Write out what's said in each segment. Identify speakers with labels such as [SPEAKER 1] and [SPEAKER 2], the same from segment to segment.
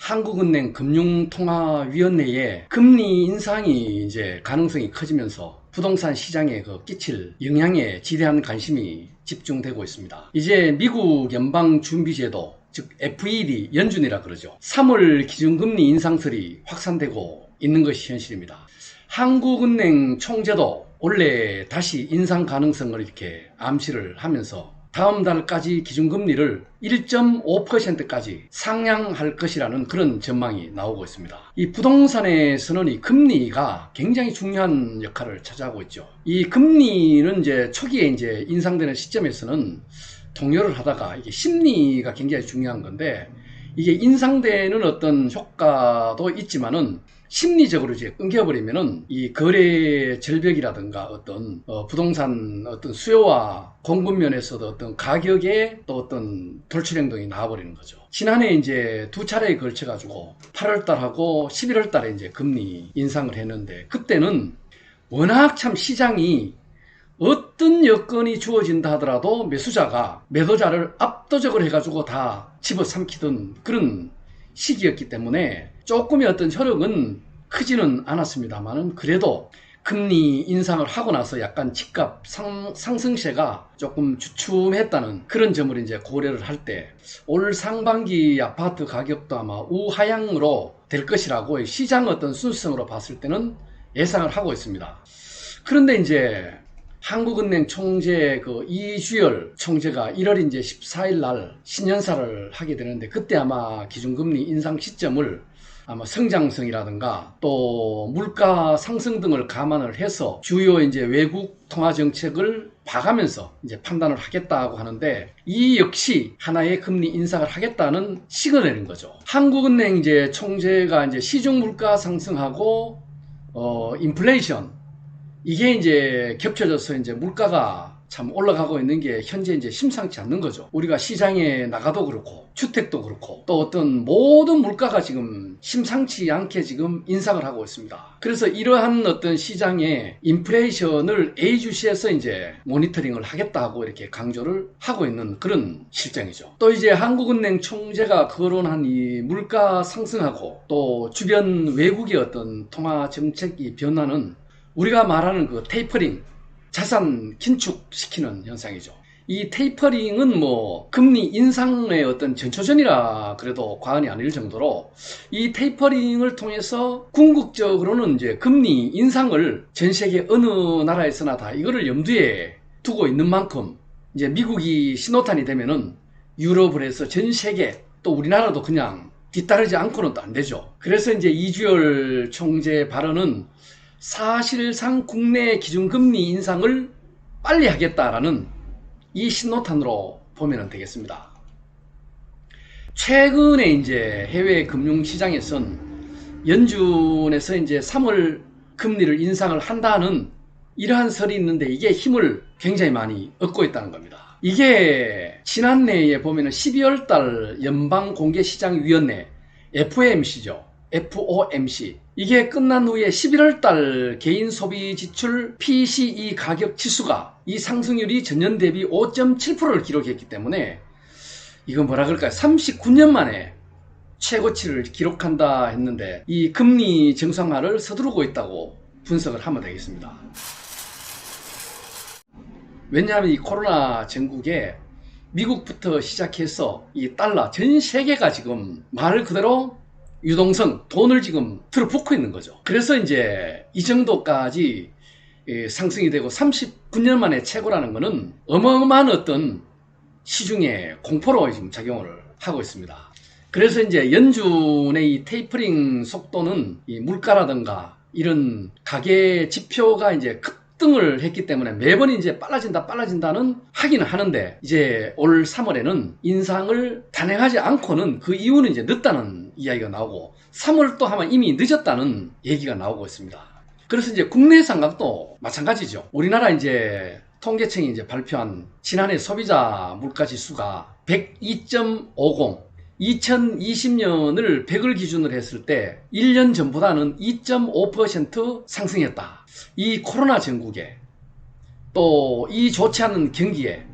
[SPEAKER 1] 한국은행 금융통화위원회의 금리 인상이 이제 가능성이 커지면서 부동산 시장에 끼칠 영향에 지대한 관심이 집중되고 있습니다. 이제 미국 연방준비제도, 즉 FED 연준이라 그러죠. 3월 기준금리 인상설이 확산되고 있는 것이 현실입니다. 한국은행 총재도 원래 다시 인상 가능성을 이렇게 암시를 하면서 다음 달까지 기준금리를 1.5%까지 상향할 것이라는 그런 전망이 나오고 있습니다. 이 부동산에서는 이 금리가 굉장히 중요한 역할을 차지하고 있죠. 이 금리는 이제 초기에 이제 인상되는 시점에서는 동요를 하다가 이게 심리가 굉장히 중요한 건데, 이게 인상되는 어떤 효과도 있지만은 심리적으로 이제 끊겨버리면은 이 거래 절벽이라든가 어떤 부동산 어떤 수요와 공급 면에서도 어떤 가격에 또 어떤 돌출 행동이 나와버리는 거죠. 지난해 이제 두 차례에 걸쳐 가지고 8월달하고 11월달에 이제 금리 인상을 했는데, 그때는 워낙 참 시장이 어떤 여건이 주어진다 하더라도 매수자가 매도자를 압도적으로 해가지고 다 집어삼키던 그런 시기였기 때문에 조금의 어떤 효력은 크지는 않았습니다만은, 그래도 금리 인상을 하고 나서 약간 집값 상승세가 조금 주춤했다는 그런 점을 이제 고려를 할 때 올 상반기 아파트 가격도 아마 우하향으로 될 것이라고 시장 어떤 순수성으로 봤을 때는 예상을 하고 있습니다. 그런데 이제 한국은행 총재 이주열 총재가 1월 이제 14일 날 신년사를 하게 되는데, 그때 아마 기준금리 인상 시점을 아마 성장성이라든가 또 물가 상승 등을 감안을 해서 주요 이제 외국 통화 정책을 봐가면서 이제 판단을 하겠다고 하는데, 이 역시 하나의 금리 인상을 하겠다는 시그널인 거죠. 한국은행 이제 총재가 이제 시중 물가 상승하고 인플레이션, 이게 이제 겹쳐져서 이제 물가가 참 올라가고 있는 게 현재 이제 심상치 않는 거죠. 우리가 시장에 나가도 그렇고 주택도 그렇고 또 어떤 모든 물가가 지금 심상치 않게 지금 인상을 하고 있습니다. 그래서 이러한 어떤 시장의 인플레이션을 예의주시해서 이제 모니터링을 하겠다고 이렇게 강조를 하고 있는 그런 실정이죠. 또 이제 한국은행 총재가 거론한 이 물가 상승하고 또 주변 외국의 어떤 통화 정책이 변화는 우리가 말하는 테이퍼링, 자산 긴축시키는 현상이죠. 이 테이퍼링은 금리 인상의 어떤 전초전이라 그래도 과언이 아닐 정도로, 이 테이퍼링을 통해서 궁극적으로는 이제 금리 인상을 전 세계 어느 나라에서나 다 이거를 염두에 두고 있는 만큼, 이제 미국이 신호탄이 되면은 유럽을 해서 전 세계, 또 우리나라도 그냥 뒤따르지 않고는 또 안 되죠. 그래서 이제 이주열 총재 발언은 사실상 국내 기준금리 인상을 빨리 하겠다라는 이 신호탄으로 보면 되겠습니다. 최근에 이제 해외 금융시장에선 연준에서 이제 3월 금리를 인상을 한다는 이러한 설이 있는데, 이게 힘을 굉장히 많이 얻고 있다는 겁니다. 이게 지난해에 보면 12월 달 연방공개시장위원회 FOMC죠. FOMC. 이게 끝난 후에 11월 달 개인 소비 지출 PCE 가격 지수가 이 상승률이 전년 대비 5.7%를 기록했기 때문에, 이건 뭐라 그럴까요? 39년 만에 최고치를 기록한다 했는데, 이 금리 정상화를 서두르고 있다고 분석을 하면 되겠습니다. 왜냐하면 이 코로나 전국에 미국부터 시작해서 이 달러, 전 세계가 지금 말 그대로 유동성, 돈을 지금 틀어붓고 있는 거죠. 그래서 이제 이 정도까지 상승이 되고 39년 만에 최고라는 것은 어마어마한 어떤 시중의 공포로 지금 작용을 하고 있습니다. 그래서 이제 연준의 이 테이퍼링 속도는 이 물가라든가 이런 가계 지표가 이제 급등을 했기 때문에 매번 이제 빨라진다는 하기는 하는데, 이제 올 3월에는 인상을 단행하지 않고는 그 이유는 이제 늦다는 이야기가 나오고, 3월 또 하면 이미 늦었다는 얘기가 나오고 있습니다. 그래서 이제 국내 상각도 마찬가지죠. 우리나라 이제 통계청이 이제 발표한 지난해 소비자 물가 지수가 102.50, 2020년을 100을 기준으로 했을 때 1년 전보다는 2.5% 상승했다. 이 코로나 전국에 또 이 좋지 않은 경기에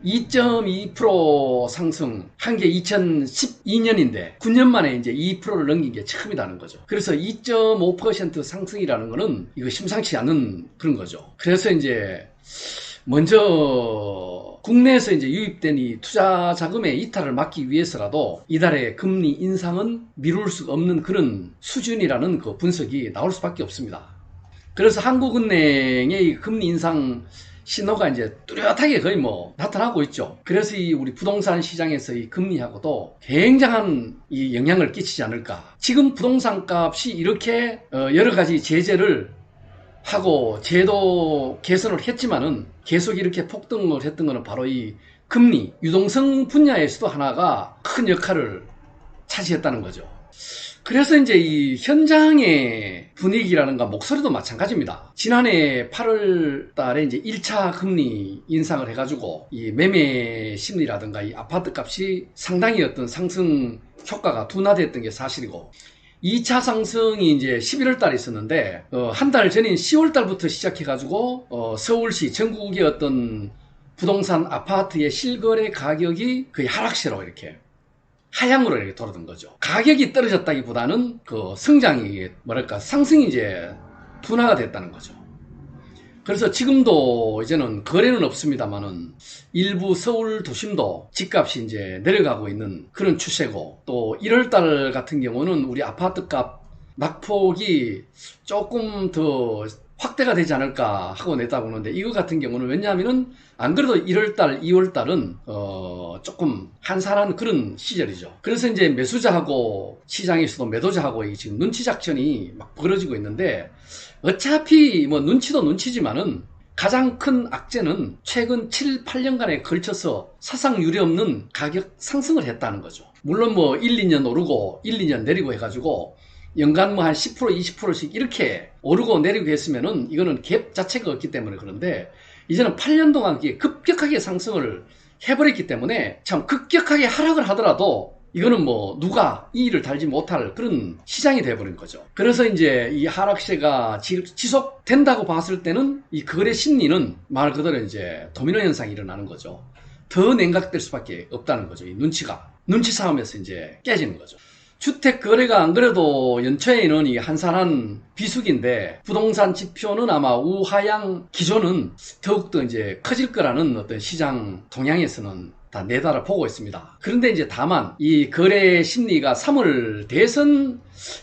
[SPEAKER 1] 2.2% 상승한 게 2012년인데 9년 만에 이제 2%를 넘긴 게 처음이라는 거죠. 그래서 2.5% 상승이라는 거는 이거 심상치 않은 그런 거죠. 그래서 이제 먼저 국내에서 이제 유입된 이 투자 자금의 이탈을 막기 위해서라도 이달의 금리 인상은 미룰 수 없는 그런 수준이라는 그 분석이 나올 수밖에 없습니다. 그래서 한국은행의 금리 인상 신호가 이제 뚜렷하게 거의 뭐 나타나고 있죠. 그래서 이 우리 부동산 시장에서 이 금리하고도 굉장한 이 영향을 끼치지 않을까. 지금 부동산 값이 이렇게 여러 가지 제재를 하고 제도 개선을 했지만은 계속 이렇게 폭등을 했던 거는 바로 이 금리, 유동성 분야에서도 하나가 큰 역할을 차지했다는 거죠. 그래서 이제 이 현장의 분위기라는가 목소리도 마찬가지입니다. 지난해 8월 달에 이제 1차 금리 인상을 해가지고 이 매매 심리라든가 이 아파트 값이 상당히 어떤 상승 효과가 둔화됐던 게 사실이고 2차 상승이 이제 11월 달에 있었는데 한 달 전인 10월 달부터 시작해가지고 서울시 전국의 어떤 부동산 아파트의 실거래 가격이 거의 하락세로 이렇게 하향으로 이렇게 돌아든 거죠. 가격이 떨어졌다기보다는 그 성장이 뭐랄까 상승이 이제 둔화가 됐다는 거죠. 그래서 지금도 이제는 거래는 없습니다만은 일부 서울 도심도 집값이 이제 내려가고 있는 그런 추세고 또 1월달 같은 경우는 우리 아파트 값 낙폭이 조금 더 확대가 되지 않을까 하고 내다보는데 이거 같은 경우는 왜냐하면은 안 그래도 1월달, 2월달은 조금 한산한 그런 시절이죠. 그래서 이제 매수자하고 시장에서도 매도자하고 지금 눈치 작전이 막 벌어지고 있는데 어차피 뭐 눈치도 눈치지만은 가장 큰 악재는 최근 7, 8년간에 걸쳐서 사상 유례없는 가격 상승을 했다는 거죠. 물론 뭐 1, 2년 오르고 1, 2년 내리고 해가지고 연간 뭐 한 10%, 20%씩 이렇게 오르고 내리고 했으면은 이거는 갭 자체가 없기 때문에 그런데 이제는 8년 동안 급격하게 상승을 해버렸기 때문에 참 급격하게 하락을 하더라도 이거는 뭐 누가 이의를 달지 못할 그런 시장이 돼버린 거죠. 그래서 이제 이 하락세가 지속된다고 봤을 때는 이 거래 심리는 말 그대로 이제 도미노 현상이 일어나는 거죠. 더 냉각될 수밖에 없다는 거죠. 이 눈치 싸움에서 이제 깨지는 거죠. 주택 거래가 안 그래도 연초에는 이 한산한 비수기인데 부동산 지표는 아마 우하향 기조는 더욱더 이제 커질 거라는 어떤 시장 동향에서는 다 내달아 보고 있습니다. 그런데 이제 다만 이 거래 심리가 3월 대선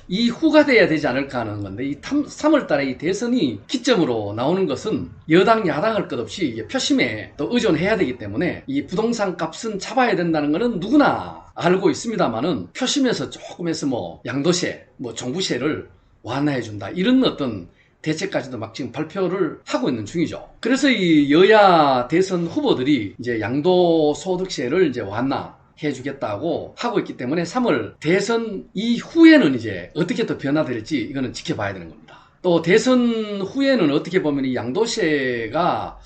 [SPEAKER 1] 이후가 돼야 되지 않을까 하는 건데 이 3월 달에 이 대선이 기점으로 나오는 것은 여당 야당할 것 없이 표심에 또 의존해야 되기 때문에 이 부동산 값은 잡아야 된다는 거는 누구나 알고 있습니다만은 표심에서 조금해서 뭐 양도세, 뭐 종부세를 완화해준다 이런 어떤 대책까지도 막 지금 발표를 하고 있는 중이죠. 그래서 이 여야 대선 후보들이 이제 양도소득세를 이제 완화해주겠다고 하고 있기 때문에 3월 대선 이후에는 이제 어떻게 또 변화될지 이거는 지켜봐야 되는 겁니다. 또 대선 후에는 어떻게 보면 이 양도세가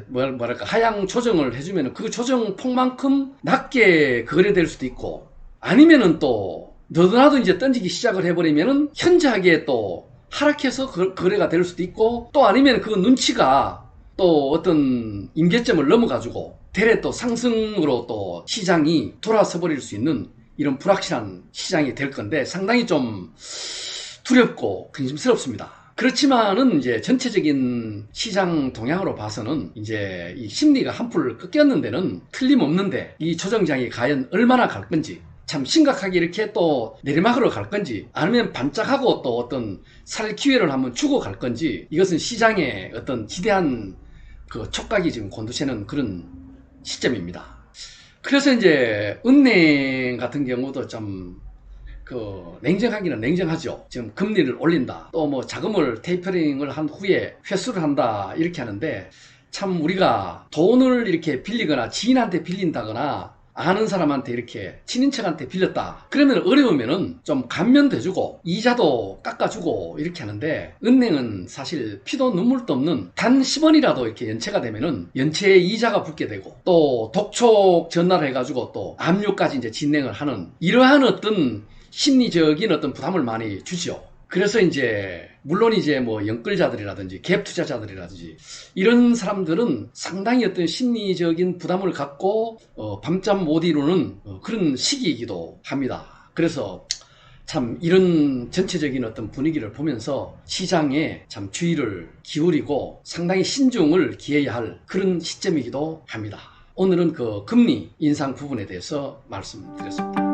[SPEAKER 1] 뭐랄까 하향 조정을 해주면 그 조정 폭만큼 낮게 거래될 수도 있고 아니면은 또 너도나도 이제 던지기 시작을 해버리면은 현저하게 또 하락해서 거래가 될 수도 있고 또 아니면 그 눈치가 또 어떤 임계점을 넘어가지고 대래 또 상승으로 또 시장이 돌아서 버릴 수 있는 이런 불확실한 시장이 될 건데 상당히 좀 두렵고 근심스럽습니다. 그렇지만은 이제 전체적인 시장 동향으로 봐서는 이제 이 심리가 한풀 꺾였는 데는 틀림없는데 이 조정장이 과연 얼마나 갈 건지 참 심각하게 이렇게 또 내리막으로 갈 건지 아니면 반짝하고 또 어떤 살 기회를 한번 주고 갈 건지 이것은 시장의 어떤 지대한 그 촉각이 지금 곤두세는 그런 시점입니다. 그래서 이제 은행 같은 경우도 좀 냉정하기는 냉정하죠. 지금 금리를 올린다. 또 뭐 자금을 테이퍼링을 한 후에 회수를 한다. 이렇게 하는데 참 우리가 돈을 이렇게 빌리거나 지인한테 빌린다거나 아는 사람한테 이렇게 친인척한테 빌렸다. 그러면 어려우면은 좀 감면돼주고 이자도 깎아주고 이렇게 하는데 은행은 사실 피도 눈물도 없는 단 10원이라도 이렇게 연체가 되면은 연체에 이자가 붙게 되고 또 독촉 전화를 해가지고 또 압류까지 이제 진행을 하는 이러한 어떤 심리적인 어떤 부담을 많이 주죠. 그래서 이제 물론 이제 뭐 영끌자들이라든지 갭 투자자들이라든지 이런 사람들은 상당히 어떤 심리적인 부담을 갖고 밤잠 못 이루는 그런 시기이기도 합니다. 그래서 참 이런 전체적인 어떤 분위기를 보면서 시장에 참 주의를 기울이고 상당히 신중을 기해야 할 그런 시점이기도 합니다. 오늘은 그 금리 인상 부분에 대해서 말씀드렸습니다.